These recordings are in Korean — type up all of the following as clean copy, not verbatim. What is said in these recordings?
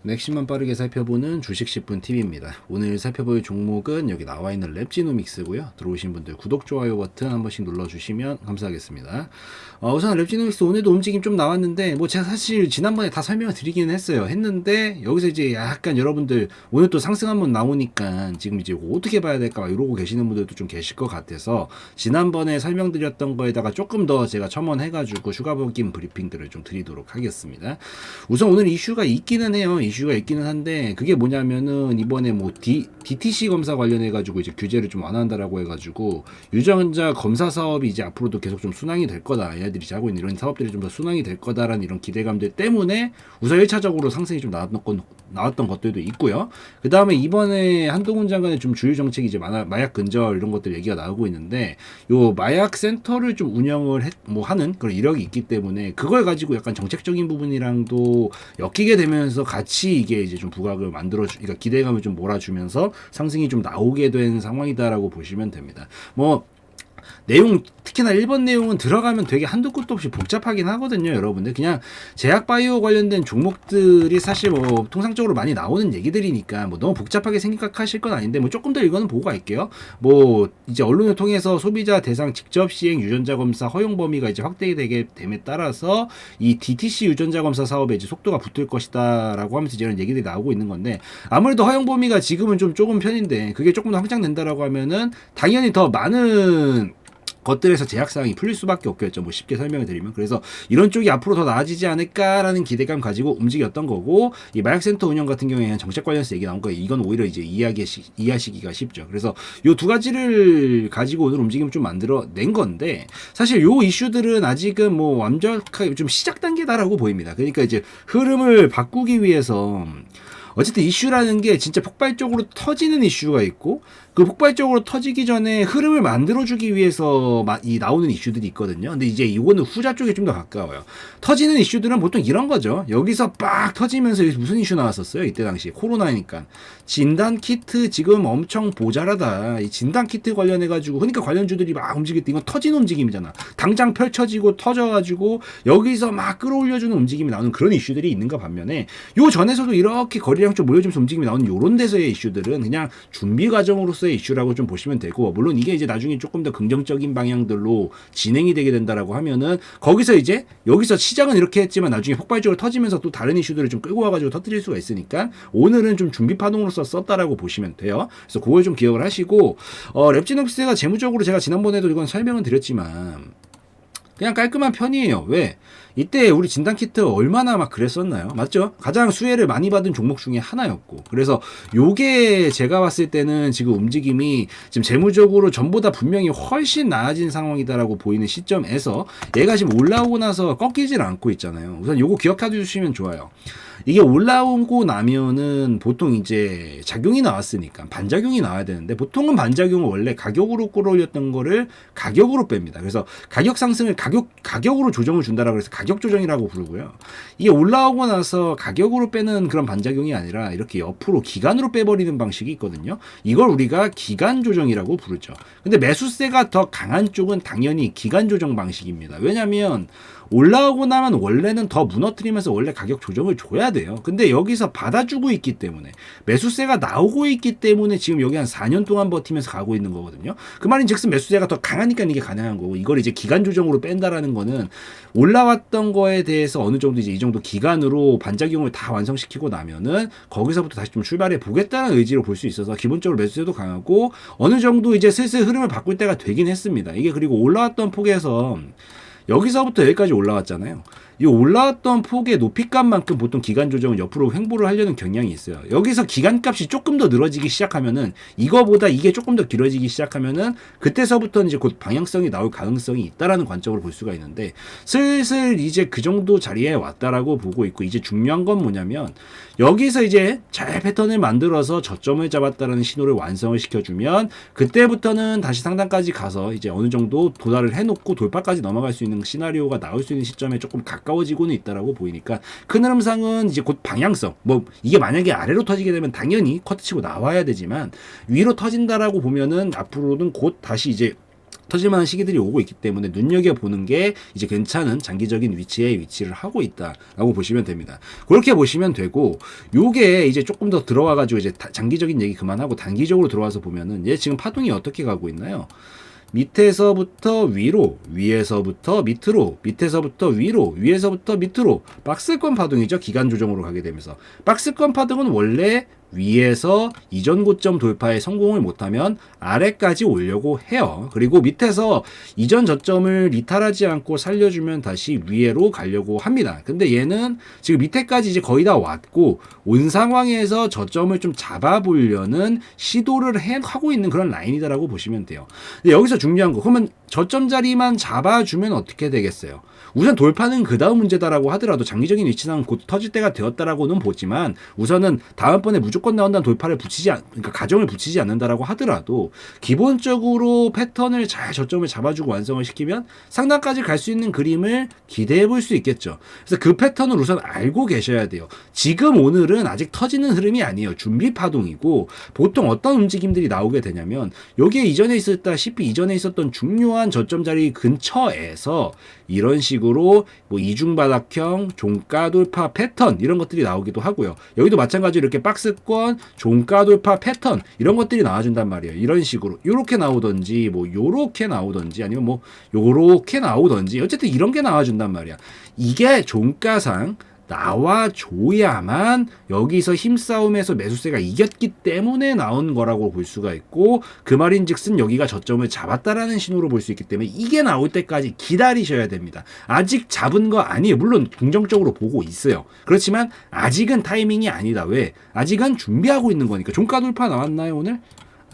맥심만 빠르게 살펴보는 주식 10분 팁입니다. 오늘 살펴볼 종목은 여기 나와 있는 랩지노믹스고요. 들어오신 분들 구독, 좋아요 버튼 한 번씩 눌러주시면 감사하겠습니다. 우선 랩지노믹스 오늘도 움직임 좀 나왔는데 뭐 제가 사실 지난번에 다 설명을 드리기는 했는데 여기서 이제 약간 여러분들 오늘 또 상승 한번 나오니까 지금 이제 어떻게 봐야 될까 이러고 계시는 분들도 좀 계실 것 같아서 지난번에 설명드렸던 거에다가 조금 더 제가 첨언해가지고 추가적인 브리핑들을 좀 드리도록 하겠습니다. 우선 오늘 이슈가 있기는 해요. 이슈가 있기는 한데 그게 뭐냐면은 이번에 뭐 DTC 검사 관련해 가지고 이제 규제를 좀 완화한다라고 해가지고 유전자 검사 사업이 이제 앞으로도 계속 좀 순항이 될 거다. 얘네들이 이제 하고 있는 이런 사업들이 좀 더 순항이 될 거다라는 이런 기대감들 때문에 우선 1차적으로 상승이 좀 나왔던 것들도 있고요. 그 다음에 이번에 한동훈 장관의 좀 주요 정책이 이제 마약 근절 이런 것들 얘기가 나오고 있는데 요 마약 센터를 좀 운영을 하는 그런 이력이 있기 때문에 그걸 가지고 약간 정책적인 부분이랑도 엮이게 되면서 같이 이게 이제 좀 부각을 그러니까 기대감을 좀 몰아주면서 상승이 좀 나오게 된 상황이다라고 보시면 됩니다. 뭐 내용 특히나 1번 내용은 들어가면 되게 한도 끝도 없이 복잡하긴 하거든요, 여러분들. 그냥 제약 바이오 관련된 종목들이 사실 뭐 통상적으로 많이 나오는 얘기들이니까 뭐 너무 복잡하게 생각하실 건 아닌데 뭐 조금 더 이거는 보고 갈게요. 뭐 이제 언론을 통해서 소비자 대상 직접 시행 유전자 검사 허용 범위가 이제 확대되게 됨에 따라서 이 DTC 유전자 검사 사업에 이제 속도가 붙을 것이다라고 하면서 이제 이런 얘기들이 나오고 있는 건데 아무래도 허용 범위가 지금은 좀 조금 편인데 그게 조금 더 확장된다라고 하면은 당연히 더 많은 것들에서 제약사항이 풀릴 수밖에 없겠죠. 뭐 쉽게 설명을 드리면. 그래서 이런 쪽이 앞으로 더 나아지지 않을까라는 기대감 가지고 움직였던 거고, 이 마약센터 운영 같은 경우에는 정책 관련해서 얘기 나온 거예요. 이건 오히려 이제 이해하시기가 쉽죠. 그래서 요 두 가지를 가지고 오늘 움직임을 좀 만들어낸 건데, 사실 요 이슈들은 아직은 뭐 완벽하게 좀 시작 단계다라고 보입니다. 그러니까 이제 흐름을 바꾸기 위해서 어쨌든 이슈라는 게 진짜 폭발적으로 터지는 이슈가 있고 그 폭발적으로 터지기 전에 흐름을 만들어주기 위해서 이 나오는 이슈들이 있거든요. 근데 이제 이거는 후자 쪽에 좀 더 가까워요. 터지는 이슈들은 보통 이런 거죠. 여기서 빡 터지면서 무슨 이슈 나왔었어요? 이때 당시 코로나니까 진단 키트 지금 엄청 모자라다. 이 진단 키트 관련해가지고 그러니까 관련주들이 막 움직일 때 이건 터지는 움직임이잖아. 당장 펼쳐지고 터져가지고 여기서 막 끌어올려주는 움직임이 나오는 그런 이슈들이 있는가 반면에 요 전에서도 이렇게 거리량 좀 모여주면서 움직임이 나오는 요런 데서의 이슈들은 그냥 준비 과정으로서의 이슈라고 좀 보시면 되고 물론 이게 이제 나중에 조금 더 긍정적인 방향들로 진행이 되게 된다라고 하면은 거기서 이제 여기서 시작은 이렇게 했지만 나중에 폭발적으로 터지면서 또 다른 이슈들을 좀 끌고 와가지고 터뜨릴 수가 있으니까 오늘은 좀 준비 파동으로서 썼다라고 보시면 돼요. 그래서 그걸 좀 기억을 하시고 랩지노믹스가 재무적으로 제가 지난번에도 이건 설명은 드렸지만 그냥 깔끔한 편이에요. 왜? 이때 우리 진단키트 얼마나 막 그랬었나요? 맞죠? 가장 수혜를 많이 받은 종목 중에 하나였고 그래서 요게 제가 봤을 때는 지금 움직임이 지금 재무적으로 전보다 분명히 훨씬 나아진 상황이다라고 보이는 시점에서 얘가 지금 올라오고 나서 꺾이질 않고 있잖아요. 우선 요거 기억해 주시면 좋아요. 이게 올라오고 나면은 보통 이제 작용이 나왔으니까 반작용이 나와야 되는데 보통은 반작용을 원래 가격으로 끌어올렸던 거를 가격으로 뺍니다. 그래서 가격 상승을 가격으로 조정을 준다라고 해서 가격 조정이라고 부르고요. 이게 올라오고 나서 가격으로 빼는 그런 반작용이 아니라 이렇게 옆으로 기간으로 빼버리는 방식이 있거든요. 이걸 우리가 기간 조정이라고 부르죠. 근데 매수세가 더 강한 쪽은 당연히 기간 조정 방식입니다. 왜냐하면 올라오고 나면 원래는 더 무너뜨리면서 원래 가격 조정을 줘야 돼요. 근데 여기서 받아주고 있기 때문에 매수세가 나오고 있기 때문에 지금 여기 한 4년 동안 버티면서 가고 있는 거거든요. 그 말인 즉슨 매수세가 더 강하니까 이게 가능한 거고 이걸 이제 기간 조정으로 뺀다라는 거는 올라왔던 거에 대해서 어느 정도 이제 이 정도 기간으로 반작용을 다 완성시키고 나면은 거기서부터 다시 좀 출발해 보겠다는 의지로 볼 수 있어서 기본적으로 매수세도 강하고 어느 정도 이제 슬슬 흐름을 바꿀 때가 되긴 했습니다. 이게 그리고 올라왔던 폭에서 여기서부터 여기까지 올라왔잖아요. 이 올라왔던 폭의 높이값만큼 보통 기간 조정은 옆으로 횡보를 하려는 경향이 있어요. 여기서 기간값이 조금 더 늘어지기 시작하면은 이거보다 이게 조금 더 길어지기 시작하면은 그때서부터는 이제 곧 방향성이 나올 가능성이 있다라는 관점으로 볼 수가 있는데 슬슬 이제 그 정도 자리에 왔다라고 보고 있고 이제 중요한 건 뭐냐면 여기서 이제 잘 패턴을 만들어서 저점을 잡았다라는 신호를 완성을 시켜주면 그때부터는 다시 상단까지 가서 이제 어느 정도 도달을 해놓고 돌파까지 넘어갈 수 있는 시나리오가 나올 수 있는 시점에 조금 가까워지고는 있다라고 보이니까 큰 흐름상은 이제 곧 방향성 뭐 이게 만약에 아래로 터지게 되면 당연히 커트치고 나와야 되지만 위로 터진다라고 보면은 앞으로는 곧 다시 이제 터질 만한 시기들이 오고 있기 때문에 눈여겨보는 게 이제 괜찮은 장기적인 위치에 위치를 하고 있다라고 보시면 됩니다. 그렇게 보시면 되고, 요게 이제 조금 더 들어와가지고 이제 장기적인 얘기 그만하고 단기적으로 들어와서 보면은 얘 지금 파동이 어떻게 가고 있나요? 밑에서부터 위로, 위에서부터 밑으로, 밑에서부터 위로, 위에서부터 밑으로 박스권 파동이죠. 기간 조정으로 가게 되면서 박스권 파동은 원래 위에서 이전 고점 돌파에 성공을 못하면 아래까지 오려고 해요. 그리고 밑에서 이전 저점을 이탈하지 않고 살려주면 다시 위로 가려고 합니다. 근데 얘는 지금 밑에까지 이제 거의 다 왔고 온 상황에서 저점을 좀 잡아보려는 시도를 하고 있는 그런 라인이다라고 보시면 돼요. 근데 여기서 중요한 거, 그러면 저점 자리만 잡아주면 어떻게 되겠어요? 우선 돌파는 그 다음 문제다라고 하더라도 장기적인 위치상 곧 터질 때가 되었다라고는 보지만 우선은 다음번에 무조건 나온다는 돌파를 그러니까 가정을 붙이지 않는다라고 하더라도 기본적으로 패턴을 잘 저점을 잡아주고 완성을 시키면 상단까지 갈 수 있는 그림을 기대해 볼 수 있겠죠. 그래서 그 패턴을 우선 알고 계셔야 돼요. 지금 오늘은 아직 터지는 흐름이 아니에요. 준비 파동이고 보통 어떤 움직임들이 나오게 되냐면 여기에 이전에 있었다시피 이전에 있었던 중요한 저점 자리 근처에서 이런 식으로 뭐 이중바닥형 종가 돌파 패턴 이런 것들이 나오기도 하고요. 여기도 마찬가지로 이렇게 박스권 종가 돌파 패턴 이런 것들이 나와준단 말이에요. 이런 식으로 요렇게 나오던지 뭐 요렇게 나오던지 아니면 뭐 요렇게 나오던지 어쨌든 이런 게 나와준단 말이야. 이게 종가상 나와줘야만 여기서 힘싸움에서 매수세가 이겼기 때문에 나온 거라고 볼 수가 있고, 그 말인즉슨 여기가 저점을 잡았다라는 신호로 볼 수 있기 때문에 이게 나올 때까지 기다리셔야 됩니다. 아직 잡은 거 아니에요. 물론 긍정적으로 보고 있어요. 그렇지만 아직은 타이밍이 아니다. 왜? 아직은 준비하고 있는 거니까. 종가 돌파 나왔나요 오늘?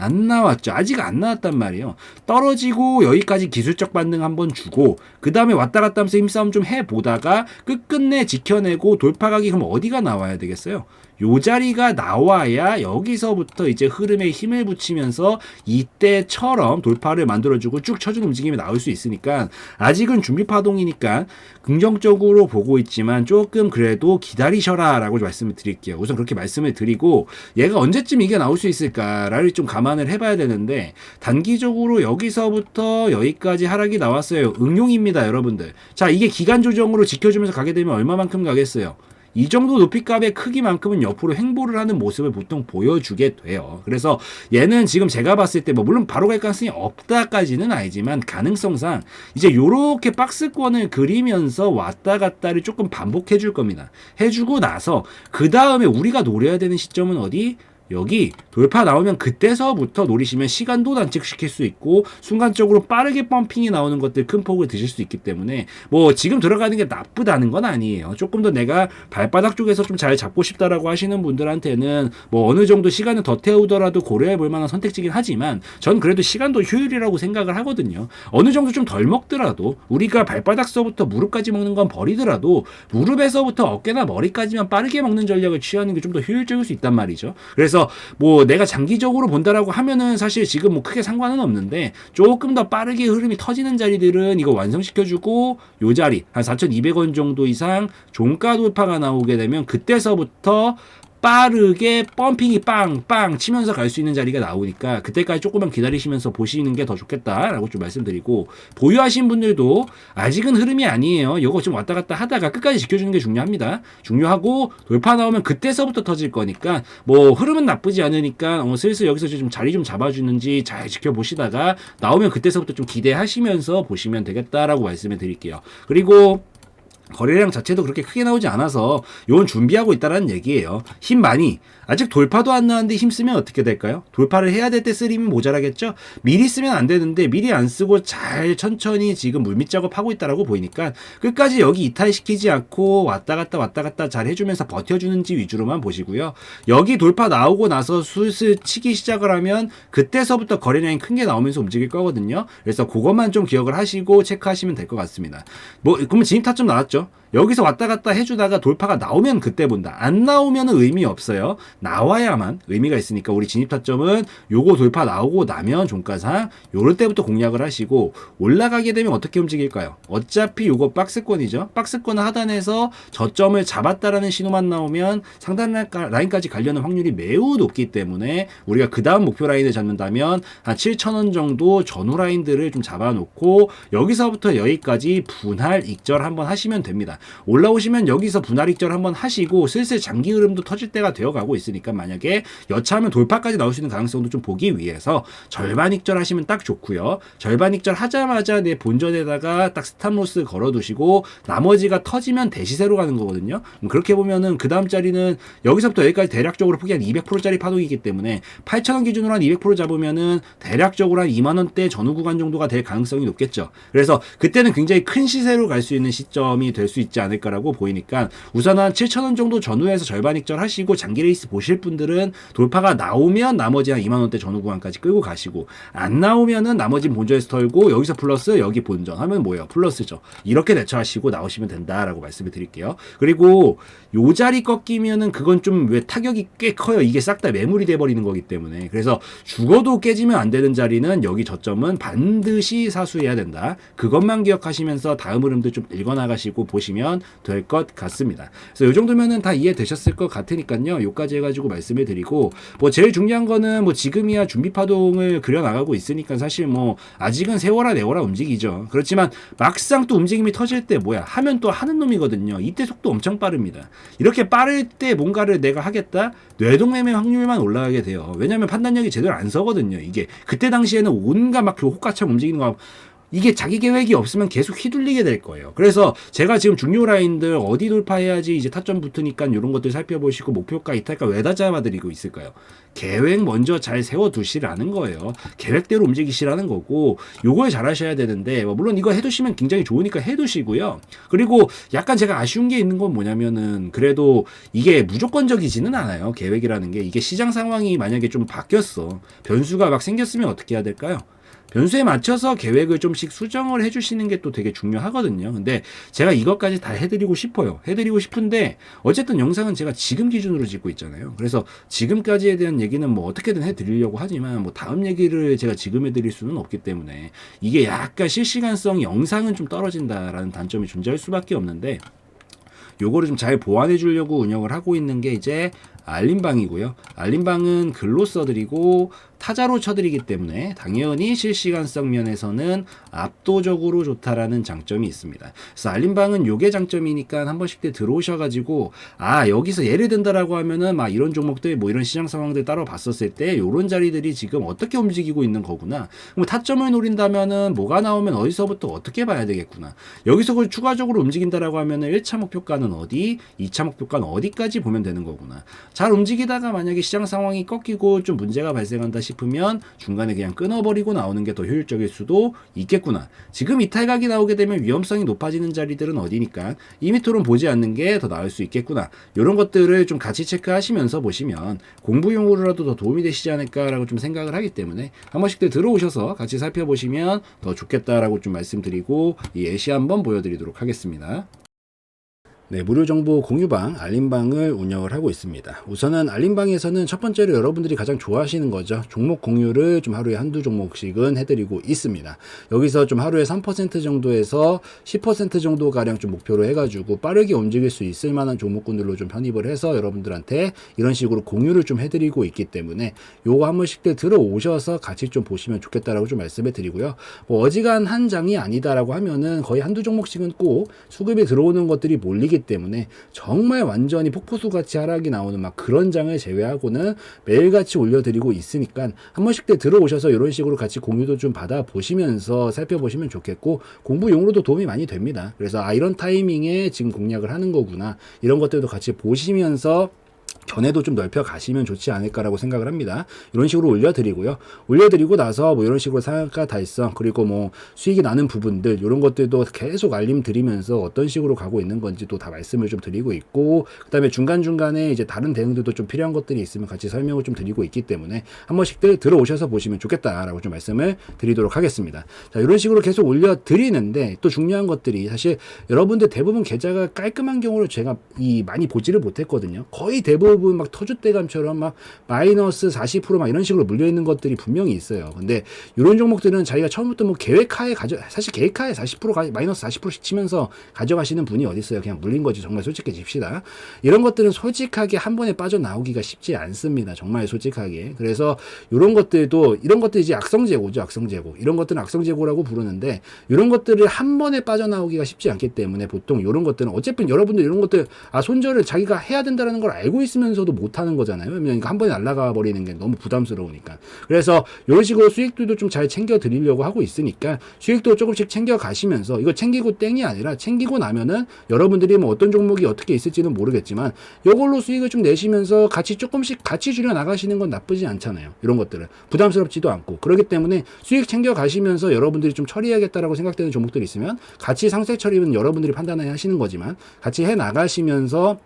안 나왔죠. 아직 안 나왔단 말이에요. 떨어지고 여기까지 기술적 반등 한번 주고 그 다음에 왔다 갔다 하면서 힘싸움 좀 해보다가 끝끝내 지켜내고 돌파각이 그럼 어디가 나와야 되겠어요? 요 자리가 나와야 여기서부터 이제 흐름에 힘을 붙이면서 이때처럼 돌파를 만들어주고 쭉 쳐주는 움직임이 나올 수 있으니까 아직은 준비 파동이니까 긍정적으로 보고 있지만 조금 그래도 기다리셔라 라고 말씀을 드릴게요. 우선 그렇게 말씀을 드리고 얘가 언제쯤 이게 나올 수 있을까를 좀 감안을 해봐야 되는데 단기적으로 여기서부터 여기까지 하락이 나왔어요. 응용입니다 여러분들. 자, 이게 기간 조정으로 지켜주면서 가게 되면 얼마만큼 가겠어요? 이 정도 높이값의 크기만큼은 옆으로 횡보를 하는 모습을 보통 보여주게 돼요. 그래서 얘는 지금 제가 봤을 때 뭐 물론 바로 갈 가능성이 없다까지는 아니지만 가능성상 이제 요렇게 박스권을 그리면서 왔다 갔다를 조금 반복해 줄 겁니다. 해주고 나서 그 다음에 우리가 노려야 되는 시점은 어디? 여기 돌파 나오면 그때서부터 노리시면 시간도 단축시킬 수 있고 순간적으로 빠르게 펌핑이 나오는 것들 큰 폭을 드실 수 있기 때문에 뭐 지금 들어가는 게 나쁘다는 건 아니에요. 조금 더 내가 발바닥 쪽에서 좀 잘 잡고 싶다라고 하시는 분들한테는 뭐 어느 정도 시간을 더 태우더라도 고려해 볼 만한 선택지긴 하지만 전 그래도 시간도 효율이라고 생각을 하거든요. 어느 정도 좀 덜 먹더라도 우리가 발바닥서부터 무릎까지 먹는 건 버리더라도 무릎에서부터 어깨나 머리까지만 빠르게 먹는 전략을 취하는 게 좀 더 효율적일 수 있단 말이죠. 그래서 뭐 내가 장기적으로 본다라고 하면은 사실 지금 뭐 크게 상관은 없는데 조금 더 빠르게 흐름이 터지는 자리들은 이거 완성시켜주고 요 자리 한 4,200원 정도 이상 종가 돌파가 나오게 되면 그때서부터 빠르게 펌핑이 빵빵 치면서 갈 수 있는 자리가 나오니까 그때까지 조금만 기다리시면서 보시는 게 더 좋겠다라고 좀 말씀드리고, 보유하신 분들도 아직은 흐름이 아니에요. 이거 좀 왔다 갔다 하다가 끝까지 지켜주는 게 중요합니다. 중요하고 돌파 나오면 그때서부터 터질 거니까 뭐 흐름은 나쁘지 않으니까 슬슬 여기서 좀 자리 좀 잡아주는지 잘 지켜보시다가 나오면 그때서부터 좀 기대하시면서 보시면 되겠다라고 말씀을 드릴게요. 그리고 거래량 자체도 그렇게 크게 나오지 않아서 요건 준비하고 있다라는 얘기예요. 힘 많이 아직 돌파도 안 나왔는데 힘 쓰면 어떻게 될까요? 돌파를 해야 될 때 쓰리면 모자라겠죠? 미리 쓰면 안 되는데 미리 안 쓰고 잘 천천히 지금 물밑 작업하고 있다라고 보이니까 끝까지 여기 이탈시키지 않고 왔다 갔다 잘 해주면서 버텨주는지 위주로만 보시고요. 여기 돌파 나오고 나서 슬슬 치기 시작을 하면 그때서부터 거래량이 큰 게 나오면서 움직일 거거든요. 그래서 그것만 좀 기억을 하시고 체크하시면 될 것 같습니다. 뭐 그러면 진입 타점 나왔죠? 여기서 왔다 갔다 해주다가 돌파가 나오면 그때 본다. 안 나오면은 의미 없어요. 나와야만 의미가 있으니까 우리 진입 타점은 요거 돌파 나오고 나면 종가상 요럴 때부터 공략을 하시고, 올라가게 되면 어떻게 움직일까요? 어차피 요거 박스권이죠. 박스권 하단에서 저점을 잡았다라는 신호만 나오면 상단 라인까지 가려는 확률이 매우 높기 때문에 우리가 그 다음 목표 라인을 잡는다면 한 7,000원 정도 전후 라인들을 좀 잡아놓고 여기서부터 여기까지 분할 익절 한번 하시면 됩니다. 올라오시면 여기서 분할 익절 한번 하시고 슬슬 장기 흐름도 터질 때가 되어가고 있으니까 만약에 여차하면 돌파까지 나올 수 있는 가능성도 좀 보기 위해서 절반 익절 하시면 딱 좋고요. 절반 익절 하자마자 내 본전에다가 딱 스탑로스 걸어두시고 나머지가 터지면 대시세로 가는 거거든요. 그렇게 보면은 그 다음 자리는 여기서부터 여기까지 대략적으로 폭이 한 200%짜리 파동이기 때문에 8,000원 기준으로 한 200% 잡으면은 대략적으로 한 2만원대 전후 구간 정도가 될 가능성이 높겠죠. 그래서 그때는 굉장히 큰 시세로 갈 수 있는 시점이 될 수 있지 않을까라고 보이니까 우선 한 7,000원 정도 전후에서 절반 익절 하시고 장기 레이스 보실 분들은 돌파가 나오면 나머지 한 2만원대 전후 구간까지 끌고 가시고, 안 나오면은 나머지는 본전에서 털고 여기서 플러스 여기 본전 하면 뭐예요? 플러스죠. 이렇게 대처하시고 나오시면 된다라고 말씀을 드릴게요. 그리고 요 자리 꺾이면은 그건 좀 왜 타격이 꽤 커요. 이게 싹 다 매물이 돼버리는 거기 때문에. 그래서 죽어도 깨지면 안 되는 자리는 여기 저점은 반드시 사수해야 된다. 그것만 기억하시면서 다음 흐름도 좀 읽어나가시고 보시면 될 것 같습니다. 그래서 이 정도면은 다 이해되셨을 것 같으니까요. 요까지 해가지고 말씀을 드리고, 뭐 제일 중요한 거는 뭐 지금이야 준비 파동을 그려나가고 있으니까 사실 뭐 아직은 세워라 내워라 움직이죠. 그렇지만 막상 또 움직임이 터질 때 뭐야 하면 또 하는 놈이거든요. 이때 속도 엄청 빠릅니다. 이렇게 빠를 때 뭔가를 내가 하겠다, 뇌동매매 확률만 올라가게 돼요. 왜냐면 판단력이 제대로 안 서거든요. 이게 그때 당시에는 온갖 막 호가창 움직이는 거, 이게 자기 계획이 없으면 계속 휘둘리게 될 거예요. 그래서 제가 지금 중요 라인들 어디 돌파해야지 이제 타점 붙으니까 이런 것들 살펴보시고 목표가 이탈가 왜 다 잡아드리고 있을까요? 계획 먼저 잘 세워두시라는 거예요. 계획대로 움직이시라는 거고, 요걸 잘 하셔야 되는데, 물론 이거 해두시면 굉장히 좋으니까 해두시고요. 그리고 약간 제가 아쉬운 게 있는 건 뭐냐면은, 그래도 이게 무조건적이지는 않아요. 계획이라는 게. 이게 시장 상황이 만약에 좀 바뀌었어, 변수가 막 생겼으면 어떻게 해야 될까요? 변수에 맞춰서 계획을 좀씩 수정을 해주시는 게 또 되게 중요하거든요. 근데 제가 이것까지 다 해드리고 싶어요. 해드리고 싶은데 어쨌든 영상은 제가 지금 기준으로 찍고 있잖아요. 그래서 지금까지에 대한 얘기는 뭐 어떻게든 해드리려고 하지만 뭐 다음 얘기를 제가 지금 해드릴 수는 없기 때문에 이게 약간 실시간성 영상은 좀 떨어진다라는 단점이 존재할 수밖에 없는데, 요거를 좀 잘 보완해 주려고 운영을 하고 있는 게 이제 알림방이고요. 알림방은 글로 써드리고 타자로 쳐드리기 때문에 당연히 실시간성 면에서는 압도적으로 좋다라는 장점이 있습니다. 그래서 알림방은 요게 장점이니까 한 번씩 들어오셔가지고, 아 여기서 예를 든다라고 하면은 막 이런 종목들 뭐 이런 시장 상황들 따로 봤었을 때 요런 자리들이 지금 어떻게 움직이고 있는 거구나. 그럼 타점을 노린다면은 뭐가 나오면 어디서부터 어떻게 봐야 되겠구나. 여기서 그걸 추가적으로 움직인다라고 하면은 1차 목표가는 어디, 2차 목표가는 어디까지 보면 되는 거구나. 잘 움직이다가 만약에 시장 상황이 꺾이고 좀 문제가 발생한다 싶으면 중간에 그냥 끊어버리고 나오는 게 더 효율적일 수도 있겠구나. 지금 이탈각이 나오게 되면 위험성이 높아지는 자리들은 어디니까 이미토론 보지 않는 게 더 나을 수 있겠구나. 이런 것들을 좀 같이 체크하시면서 보시면 공부용으로라도 더 도움이 되시지 않을까라고 좀 생각을 하기 때문에 한 번씩 들어오셔서 같이 살펴보시면 더 좋겠다라고 좀 말씀드리고, 이 예시 한번 보여드리도록 하겠습니다. 네, 무료 정보 공유방, 알림방을 운영을 하고 있습니다. 우선은 알림방에서는 첫 번째로 여러분들이 가장 좋아하시는 거죠. 종목 공유를 좀 하루에 한두 종목씩은 해드리고 있습니다. 여기서 좀 하루에 3% 정도에서 10% 정도 가량 좀 목표로 해가지고 빠르게 움직일 수 있을 만한 종목군들로 좀 편입을 해서 여러분들한테 이런 식으로 공유를 좀 해드리고 있기 때문에 요거 한 번씩들 들어오셔서 같이 좀 보시면 좋겠다라고 좀 말씀을 드리고요. 뭐 어지간한 장이 아니다라고 하면은 거의 한두 종목씩은 꼭 수급이 들어오는 것들이 몰리기 때문에 정말 완전히 폭포수 같이 하락이 나오는 막 그런 장을 제외하고는 매일같이 올려드리고 있으니까 한 번씩 때 들어오셔서 이런 식으로 같이 공유도 좀 받아보시면서 살펴보시면 좋겠고, 공부용으로도 도움이 많이 됩니다. 그래서 이런 타이밍에 지금 공략을 하는 거구나, 이런 것들도 같이 보시면서 견해도 좀 넓혀 가시면 좋지 않을까라고 생각을 합니다. 이런 식으로 올려드리고요. 올려드리고 나서 뭐 이런 식으로 상한가 달성, 그리고 뭐 수익이 나는 부분들, 이런 것들도 계속 알림 드리면서 어떤 식으로 가고 있는 건지도 다 말씀을 좀 드리고 있고, 그 다음에 중간중간에 이제 다른 대응들도 좀 필요한 것들이 있으면 같이 설명을 좀 드리고 있기 때문에 한 번씩들 들어오셔서 보시면 좋겠다라고 좀 말씀을 드리도록 하겠습니다. 자, 이런 식으로 계속 올려드리는데 또 중요한 것들이 사실 여러분들 대부분 계좌가 깔끔한 경우를 제가 많이 보지를 못했거든요. 거의 대부분 막 터줏대감처럼 막 마이너스 40%막 이런 식으로 물려있는 것들이 분명히 있어요. 근데 이런 종목들은 자기가 처음부터 뭐 계획하에 사실 계획하에 40% 마이너스 40%씩 치면서 가져가시는 분이 어디 있어요. 그냥 물린 거지. 정말 솔직해집시다. 이런 것들은 솔직하게 한 번에 빠져나오기가 쉽지 않습니다. 정말 솔직하게. 그래서 이런 것들도, 이런 것들이 이제 악성재고죠. 악성재고. 이런 것들은 악성재고라고 부르는데, 이런 것들을 한 번에 빠져나오기가 쉽지 않기 때문에 보통 이런 것들은 어차피 여러분들 이런 것들 손절을 자기가 해야 된다는 걸 알고 있으면서도 못하는 거잖아요. 그러니까 한 번에 날아가 버리는 게 너무 부담스러우니까. 그래서 이런 식으로 수익들도 좀 잘 챙겨 드리려고 하고 있으니까 수익도 조금씩 챙겨 가시면서, 이거 챙기고 땡이 아니라 챙기고 나면은 여러분들이 뭐 어떤 종목이 어떻게 있을지는 모르겠지만 이걸로 수익을 좀 내시면서 같이 조금씩 같이 줄여 나가시는 건 나쁘지 않잖아요. 이런 것들은 부담스럽지도 않고. 그렇기 때문에 수익 챙겨 가시면서 여러분들이 좀 처리해야겠다라고 생각되는 종목들이 있으면 같이 상세 처리는 여러분들이 판단해야 하시는 거지만 같이 해 나가시면서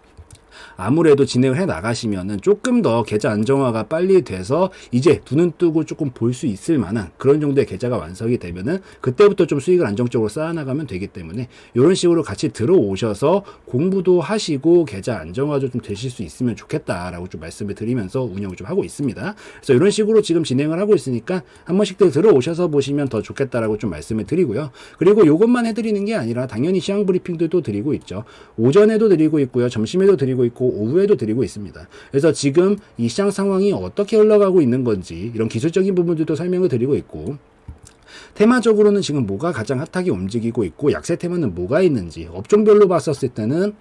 아무래도 진행을 해 나가시면은 조금 더 계좌 안정화가 빨리 돼서 이제 두 눈 뜨고 조금 볼 수 있을 만한 그런 정도의 계좌가 완성이 되면은 그때부터 좀 수익을 안정적으로 쌓아나가면 되기 때문에 이런 식으로 같이 들어오셔서 공부도 하시고 계좌 안정화도 좀 되실 수 있으면 좋겠다라고 좀 말씀을 드리면서 운영을 좀 하고 있습니다. 그래서 이런 식으로 지금 진행을 하고 있으니까 한 번씩들 들어오셔서 보시면 더 좋겠다라고 좀 말씀을 드리고요. 그리고 이것만 해드리는 게 아니라 당연히 시황 브리핑도 드리고 있죠. 오전에도 드리고 있고요. 점심에도 드리고 있고 오후에도 드리고 있습니다. 그래서 지금 이 시장 상황이 어떻게 흘러가고 있는 건지 이런 기술적인 부분들도 설명을 드리고 있고, 테마적으로는 지금 뭐가 가장 핫하게 움직이고 있고 약세 테마는 뭐가 있는지 업종별로 봤었을 때는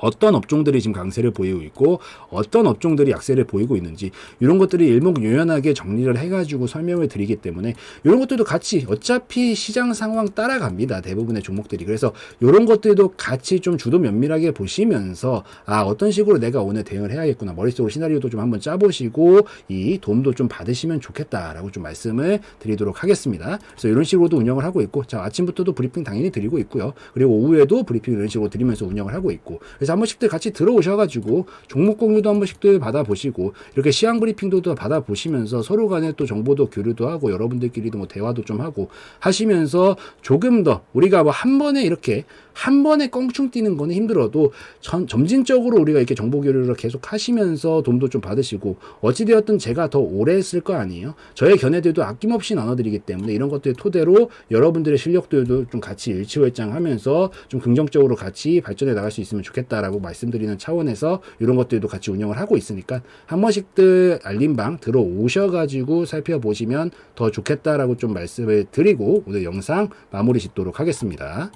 어떤 업종들이 지금 강세를 보이고 있고 어떤 업종들이 약세를 보이고 있는지 이런 것들이 일목요연하게 정리를 해가지고 설명을 드리기 때문에 이런 것들도 같이 어차피 시장 상황 따라갑니다. 대부분의 종목들이. 그래서 이런 것들도 같이 좀 주도 면밀하게 보시면서 어떤 식으로 내가 오늘 대응을 해야겠구나, 머릿속으로 시나리오도 좀 한번 짜보시고 이 도움도 좀 받으시면 좋겠다라고 좀 말씀을 드리도록 하겠습니다. 그래서 이런 식으로도 운영을 하고 있고, 자, 아침부터도 브리핑 당연히 드리고 있고요. 그리고 오후에도 브리핑 이런 식으로 드리면서 운영을 하고 있고, 그래서 한 번씩들 같이 들어오셔가지고 종목 공유도 한 번씩들 받아보시고 이렇게 시황 브리핑도 받아보시면서 서로 간에 또 정보도 교류도 하고 여러분들끼리도 뭐 대화도 좀 하고 하시면서 조금 더 우리가 뭐 한 번에 이렇게 한 번에 껑충 뛰는 거는 힘들어도 점진적으로 우리가 이렇게 정보 교류를 계속 하시면서 도움도 좀 받으시고, 어찌되었든 제가 더 오래 했을 거 아니에요. 저의 견해들도 아낌없이 나눠드리기 때문에 이런 것들 토대로 여러분들의 실력들도 좀 같이 일치월장하면서 좀 긍정적으로 같이 발전해 나갈 수 있으면 좋겠다라고 말씀드리는 차원에서 이런 것들도 같이 운영을 하고 있으니까 한 번씩들 알림방 들어오셔가지고 살펴보시면 더 좋겠다라고 좀 말씀을 드리고 오늘 영상 마무리 짓도록 하겠습니다.